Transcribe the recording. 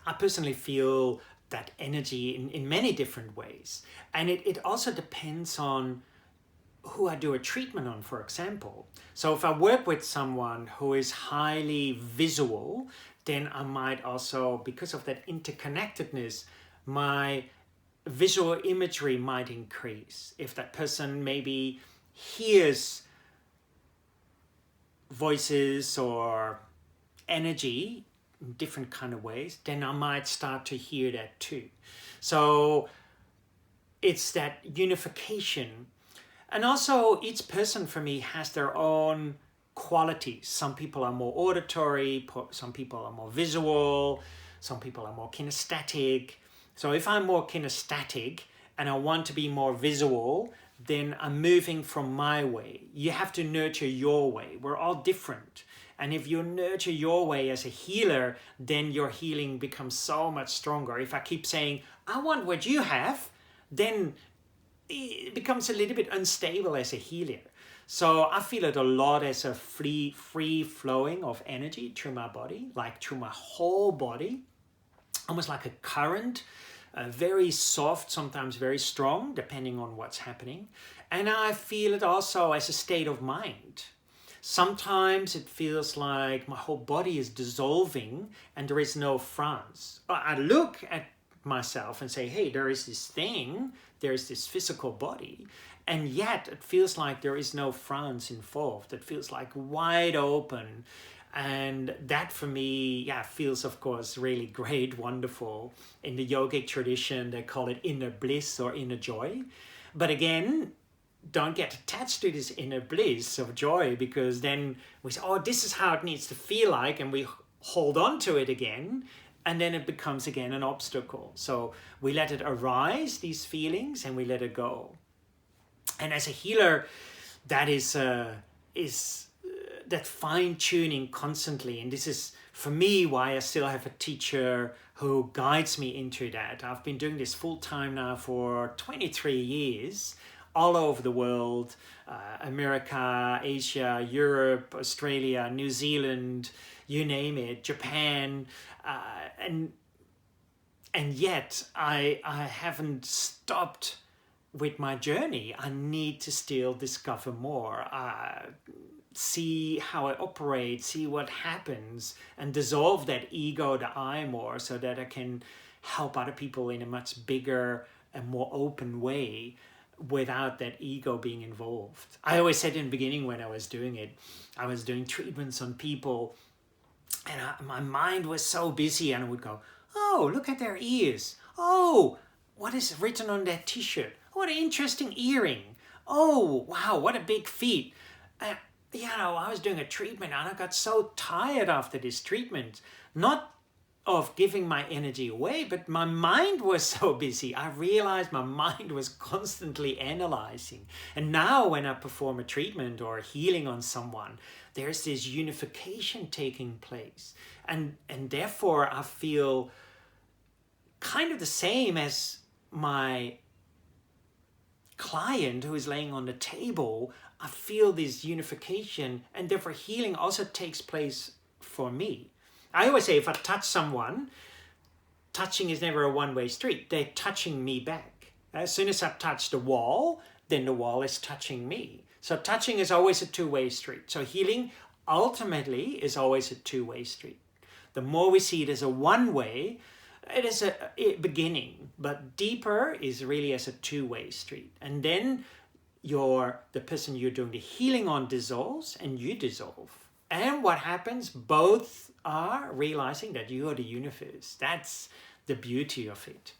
I personally feel that energy in many different ways. And it also depends on who I do a treatment on, for example. So if I work with someone who is highly visual, then I might also, because of that interconnectedness, my visual imagery might increase. If that person maybe hears voices or energy in different kind of ways, then I might start to hear that too. So it's that unification. And also each person for me has their own qualities. Some people are more auditory, some people are more visual, some people are more kinesthetic. So if I'm more kinesthetic and I want to be more visual, then I'm moving from my way. You have to nurture your way. We're all different. And if you nurture your way as a healer, then your healing becomes so much stronger. If I keep saying, I want what you have, then it becomes a little bit unstable as a healer. So I feel it a lot as a free flowing of energy through my body, like through my whole body, almost like a current, very soft, sometimes very strong, depending on what's happening. And I feel it also as a state of mind. Sometimes it feels like my whole body is dissolving and there is no France. I look at myself and say, hey, there is this thing, there is this physical body, and yet it feels like there is no France involved. It feels like wide open. And that for me, yeah, feels of course really great, wonderful. In the yogic tradition, they call it inner bliss or inner joy. But again, don't get attached to this inner bliss of joy, because then we say, oh, this is how it needs to feel like, and we hold on to it again, and then it becomes again an obstacle. So we let it arise, these feelings, and we let it go. And as a healer, that is that fine-tuning constantly. And this is, for me, why I still have a teacher who guides me into that. I've been doing this full-time now for 23 years, all over the world, America, Asia, Europe, Australia, New Zealand, you name it, Japan, and yet I haven't stopped with my journey. I need to still discover more, see how I operate, see what happens, and dissolve that ego, the I more, so that I can help other people in a much bigger and more open way, without that ego being involved. I always said in the beginning when I was doing it, I was doing treatments on people and my mind was so busy, and I would go, oh, look at their ears. Oh, what is written on that t-shirt? What an interesting earring. Oh, wow, what a big feet. I was doing a treatment and I got so tired after this treatment, not of giving my energy away, but my mind was so busy. I realized my mind was constantly analyzing. And now when I perform a treatment or a healing on someone, there's this unification taking place. And therefore I feel kind of the same as my client who is laying on the table. I feel this unification, and therefore healing also takes place for me. I always say, if I touch someone, touching is never a one-way street. They're touching me back. As soon as I touch the wall, then the wall is touching me. So touching is always a two-way street. So healing ultimately is always a two-way street. The more we see it as a one-way, it is a beginning, but deeper is really as a two-way street. And then the person you're doing the healing on dissolves, and you dissolve. And what happens? Both are realizing that you are the universe. That's the beauty of it.